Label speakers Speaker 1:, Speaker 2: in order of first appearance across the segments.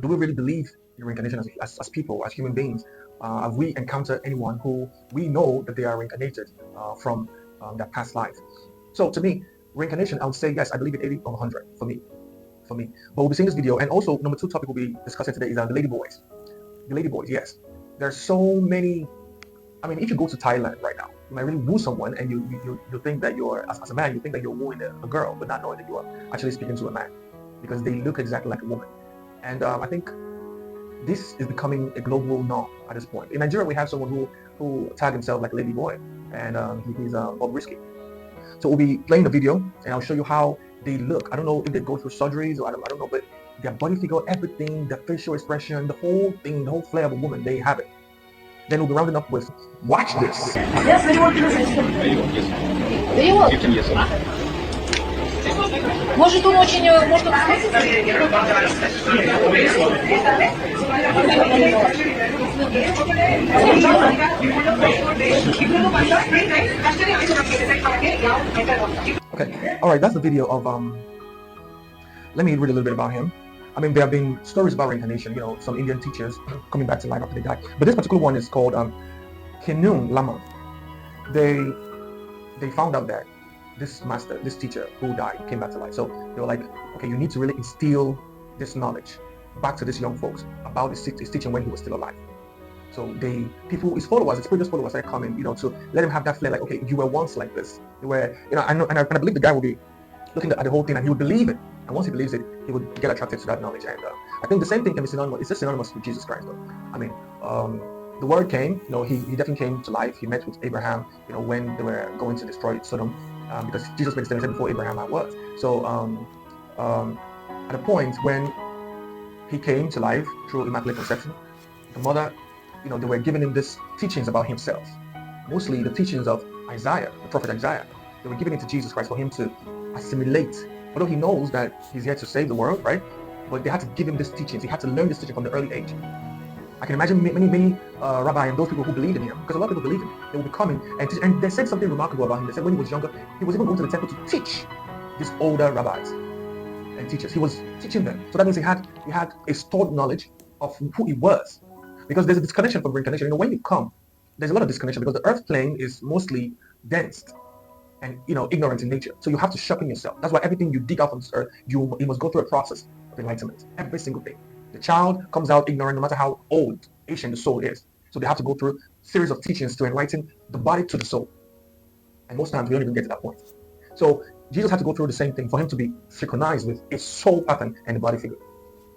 Speaker 1: Do we really believe in reincarnation as people, as human beings? Have we encountered anyone who we know that they are reincarnated from their past life? So to me, reincarnation, I would say yes, I believe it 80 or 100 for me. For me. But we'll be seeing this video, and also number two topic we'll be discussing today is the lady boys. The lady boys, yes. There's so many. I mean, if you go to Thailand right now, you might really woo someone, and you think that you're as a man, you think that you're wooing a girl, but not knowing that you are actually speaking to a man because they look exactly like a woman. And I think this is becoming a global norm at this point. In Nigeria, we have someone who tagged himself like a lady boy, and he's Bob Risky. So we'll be playing the video, and I'll show you how they look. I don't know if they go through surgeries, or I don't know, but their body figure, everything, their facial expression, the whole thing, the whole flair of a woman, they have it. Then we'll be rounding up with, watch this.
Speaker 2: Yes, перевод перевод. Перевод. Может, он очень... Может, он...
Speaker 1: Okay, all right, that's the video of let me read a little bit about him. I mean, there have been stories about reincarnation, you know, some Indian teachers coming back to life after they die. But this particular one is called Kinun Lama. They found out that this master, this teacher who died, came back to life. So they were like, okay, you need to really instill this knowledge back to these young folks about his teaching when he was still alive. So his followers, his previous followers started coming, you know, to let him have that flair, like, okay, you were once like this. You were, you know, I know, and I believe the guy will be looking at the whole thing and he would believe it. And once he believes it, he would get attracted to that knowledge. And I think the same thing can be synonymous. It's just synonymous with Jesus Christ, though. I mean, the word came. You know, he definitely came to life. He met with Abraham. You know, when they were going to destroy Sodom, because Jesus made the statement before Abraham I was. So at a point when he came to life through Immaculate Conception, the mother, you know, they were giving him these teachings about himself, mostly the teachings of Isaiah, the prophet Isaiah. They were giving it to Jesus Christ for him to assimilate. Although he knows that he's here to save the world, right? But they had to give him these teachings. He had to learn this teaching from the early age. I can imagine many rabbi and those people who believed in him, because a lot of people believe in him. They will be coming and teach, and they said something remarkable about him. They said when he was younger, he was even going to the temple to teach these older rabbis and teachers. He was teaching them. So that means he had a stored knowledge of who he was. Because there's a disconnection from reincarnation. You know, when you come, there's a lot of disconnection because the earth plane is mostly dense and, you know, ignorant in nature. So you have to sharpen yourself. That's why everything you dig out from this earth, you must go through a process of enlightenment. Every single thing. The child comes out ignorant no matter how old, ancient the soul is. So they have to go through a series of teachings to enlighten the body to the soul. And most times we don't even get to that point. So Jesus had to go through the same thing for him to be synchronized with a soul pattern and the body figure.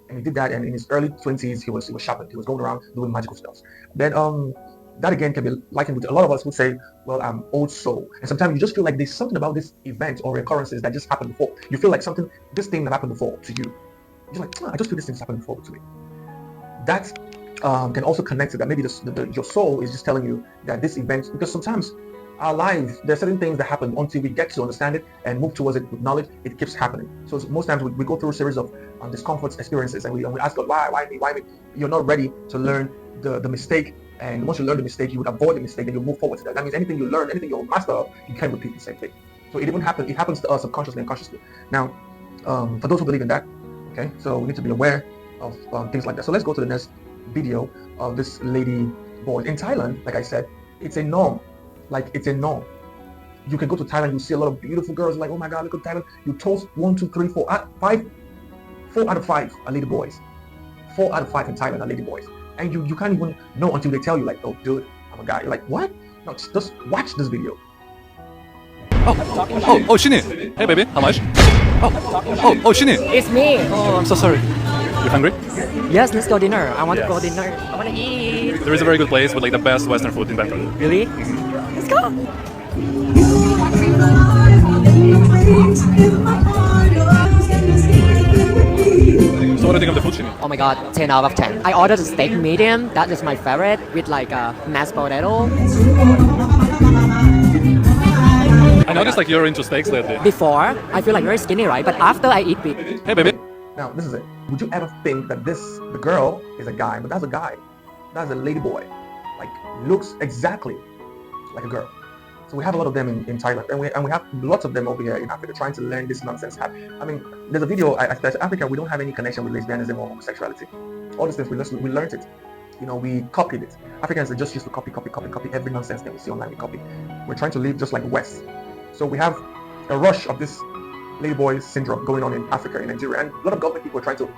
Speaker 1: And he did that, and in his early 20s, he was sharpened. He was going around doing magical stuff. Then that again can be likened with a lot of us who say, well, I'm old soul. And sometimes you just feel like there's something about this event or occurrences that just happened before. You feel like this thing that happened before to you. You're like, I just feel this thing's happened before to me. That can also connect to that. Maybe your soul is just telling you that this event, because sometimes our lives, there are certain things that happen until we get to understand it and move towards it with knowledge, it keeps happening. So most times we go through a series of discomforts, experiences, and we ask God, why me? You're not ready to learn the mistake. And once you learn the mistake, you would avoid the mistake and you move forward to that. That means anything you learn, anything you're master of, you can't repeat the same thing. So it happens to us subconsciously and consciously. Now, for those who believe in that, okay, so we need to be aware of things like that. So let's go to the next video of this lady boy. In Thailand, like I said, it's a norm. Like, it's a norm. You can go to Thailand, you see a lot of beautiful girls, like, oh my God, look at Thailand. You toast 1, 2, 3, 4, 5. 4 out of 5 are lady boys. 4 out of 5 in Thailand are lady boys. And you can't even know until they tell you, like, oh, dude, I'm a guy. You're like, what? No, just watch this video.
Speaker 3: Oh, Shinny. Hey, baby, how much? Oh, Shinny.
Speaker 4: It's me.
Speaker 3: Oh, I'm so sorry. You hungry?
Speaker 4: Yes, let's go dinner. I want to
Speaker 3: Yes.
Speaker 4: go dinner. I want to eat.
Speaker 3: There is a very good place with like the best Western food in Bangkok.
Speaker 4: Really? Let's go.
Speaker 3: So what do you think of the food, Shinny?
Speaker 4: Oh my god, 10 out of 10. I ordered a steak medium. That is my favorite with like a mashed potato.
Speaker 3: I noticed like you're into steaks lately.
Speaker 4: Before, I feel like very skinny, right? But after I eat big.
Speaker 3: Hey, baby.
Speaker 1: Now, this is it. Would you ever think that the girl is a guy, but that's a guy. That's a lady boy. Like, looks exactly like a girl. So we have a lot of them in Thailand, and we have lots of them over here in Africa trying to learn this nonsense. I mean, there's a video. I said Africa, we don't have any connection with lesbianism or homosexuality. All these things we learned it. We copied it. Africans are just used to copy every nonsense that we see online. We copy. We're trying to live just like the West. So we have a rush of this ladyboy syndrome going on in Africa, in Nigeria, and a lot of government people are trying to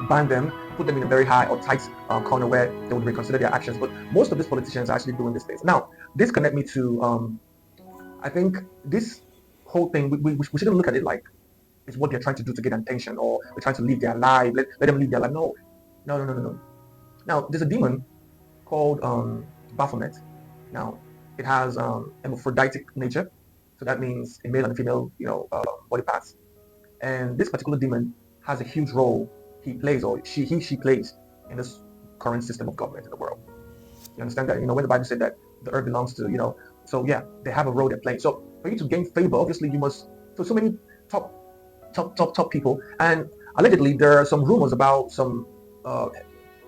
Speaker 1: ban them, put them in a very high or tight corner where they would reconsider their actions. But most of these politicians are actually doing these things. Now, this connect me to, I think this whole thing, we shouldn't look at it like it's what they're trying to do to get attention, or they're trying to live their life, let them live their life. No, no, no, no, no, no. Now, there's a demon called Baphomet. Now, it has hermaphroditic nature. So that means a male and a female, body parts. And this particular demon has a huge role he plays, or she plays in this current system of government in the world. You understand that? When the Bible said that the earth belongs to, so yeah, they have a role they're playing. So for you to gain favor, obviously you must, so many top people. And allegedly there are some rumors about some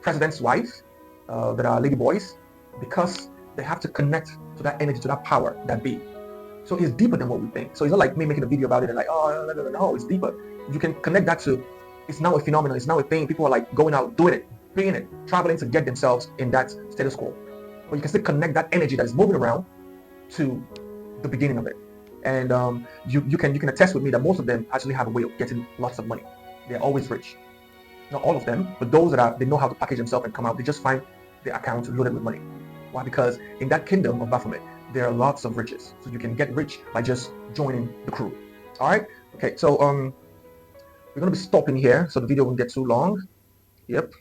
Speaker 1: president's wives that are lady boys, because they have to connect to that energy, to that power, that be. So it's deeper than what we think. So it's not like me making a video about it and like, oh, no, it's deeper. You can connect that to, it's now a phenomenon, it's now a thing. People are like going out, doing it, paying it, traveling to get themselves in that status quo. But you can still connect that energy that is moving around to the beginning of it. And you can attest with me that most of them actually have a way of getting lots of money. They're always rich. Not all of them, but those that they know how to package themselves and come out, they just find their account loaded with money. Why? Because in that kingdom of Baphomet, there are lots of riches. So you can get rich by just joining the crew. All right. Okay. So we're gonna be stopping here, so the video won't get too long. Yep.